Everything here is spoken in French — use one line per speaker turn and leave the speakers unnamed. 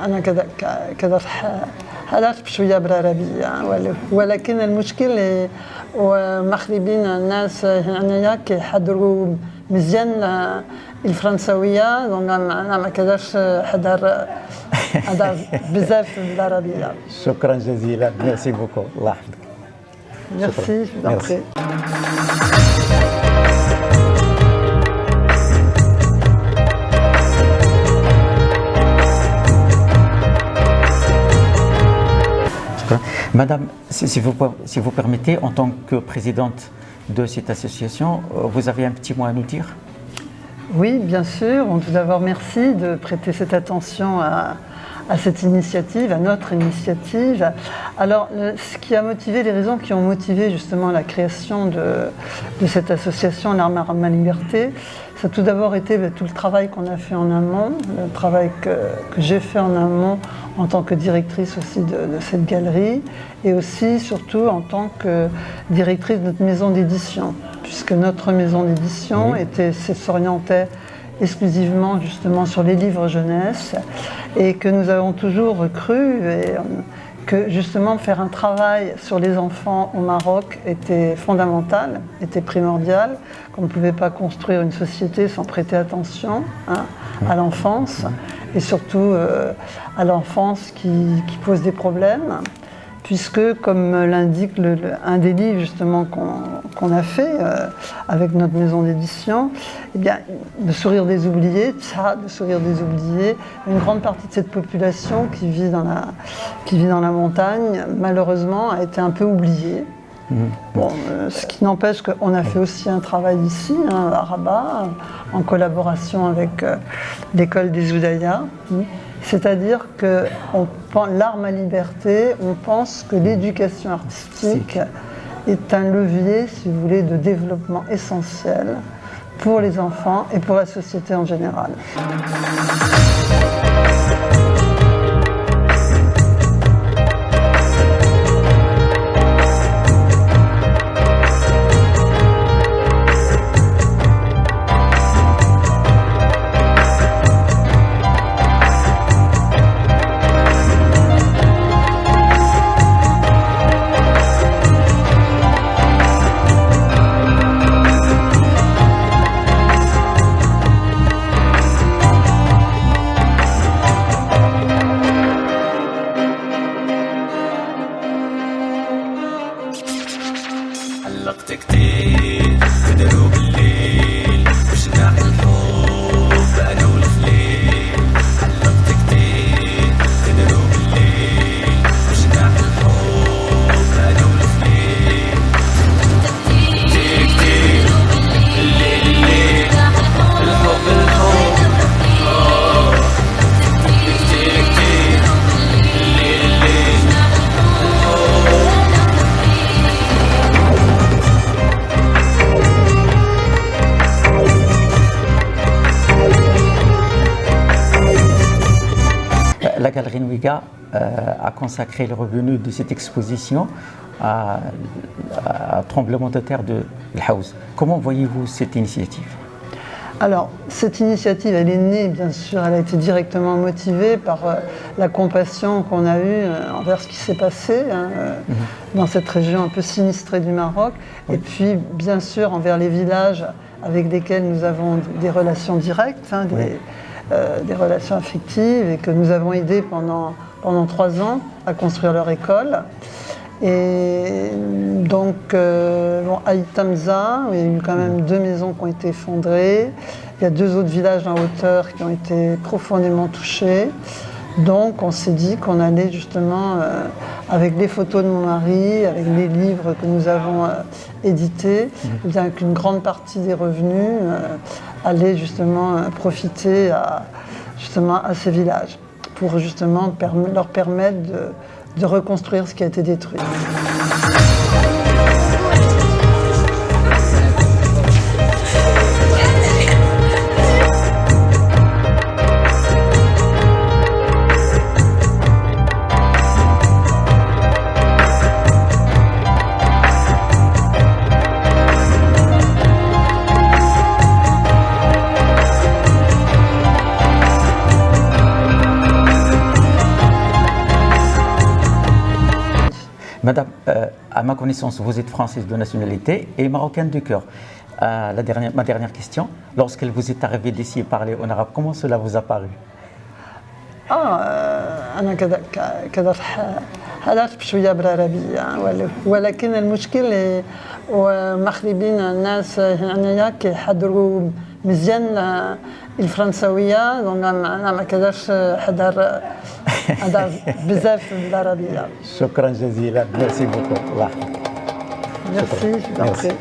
أنا كذا حالات بشوية بالعربية، ولكن المشكل ومغربيين الناس هنايا كيحضروا مزيان الفرنسوية، دونك أنا ما كذاش حضر بزاف بالعربية.
شكرا جزيلا، ميرسي بوكو، الله يحفظك.
ميرسي دابخي.
Madame, si vous permettez, en tant que présidente de cette association, vous avez un petit mot à nous dire?
Oui, bien sûr. Tout d'abord, merci de prêter cette attention à cette initiative, à notre initiative. Alors, ce qui a motivé, les raisons qui ont motivé justement la création de cette association L'arme à ma liberté, ça a tout d'abord été tout le travail qu'on a fait en amont, le travail que j'ai fait en amont en tant que directrice aussi de cette galerie, et aussi surtout en tant que directrice de notre maison d'édition, puisque notre maison d'édition s'orientait exclusivement justement sur les livres jeunesse, et que nous avons toujours cru que justement faire un travail sur les enfants au Maroc était fondamental, était primordial, qu'on ne pouvait pas construire une société sans prêter attention à l'enfance, et surtout à l'enfance qui pose des problèmes, puisque comme l'indique un des livres justement qu'on a fait avec notre maison d'édition, eh bien, le sourire des oubliés, le sourire des oubliés, une grande partie de cette population qui vit dans la montagne, malheureusement, a été un peu oubliée. Bon, ce qui n'empêche qu'on a fait aussi un travail ici, à Rabat, en collaboration avec l'école des Oudaya. C'est-à-dire que l'arme à liberté, on pense que l'éducation artistique est un levier, si vous voulez, de développement essentiel pour les enfants et pour la société en général.
La Galerie Nwiga a consacré le revenu de cette exposition à tremblement de terre de l'Haouz. Comment voyez-vous cette initiative?
Alors, cette initiative, elle est née, bien sûr, elle a été directement motivée par la compassion qu'on a eue envers ce qui s'est passé dans cette région un peu sinistrée du Maroc, et puis, bien sûr, envers les villages avec lesquels nous avons des relations directes, des relations affectives, et que nous avons aidés pendant 3 ans à construire leur école. Et donc, à Itamza, il y a eu quand même 2 maisons qui ont été effondrées. Il y a 2 autres villages en hauteur qui ont été profondément touchés. Donc, on s'est dit qu'on allait justement, avec les photos de mon mari, avec les livres que nous avons édités, bien qu'une grande partie des revenus allait justement profiter à ces villages, pour justement leur permettre de reconstruire ce qui a été détruit.
Madame, à ma connaissance, vous êtes française de nationalité et marocaine de cœur. Ma dernière question, lorsqu'elle vous est arrivée d'essayer de parler en arabe, comment cela vous a paru?
أنا كذا حضرت بشوية بالعربية ولكن المشكل المغربيين الناس هنايا كيحضروا مزيان الفرنسوية دونك أنا ما كذاش حضر بزاف بالعربية.
شكرا جزيلا. ميرسي بوكو. الله يحفظك.
Merci.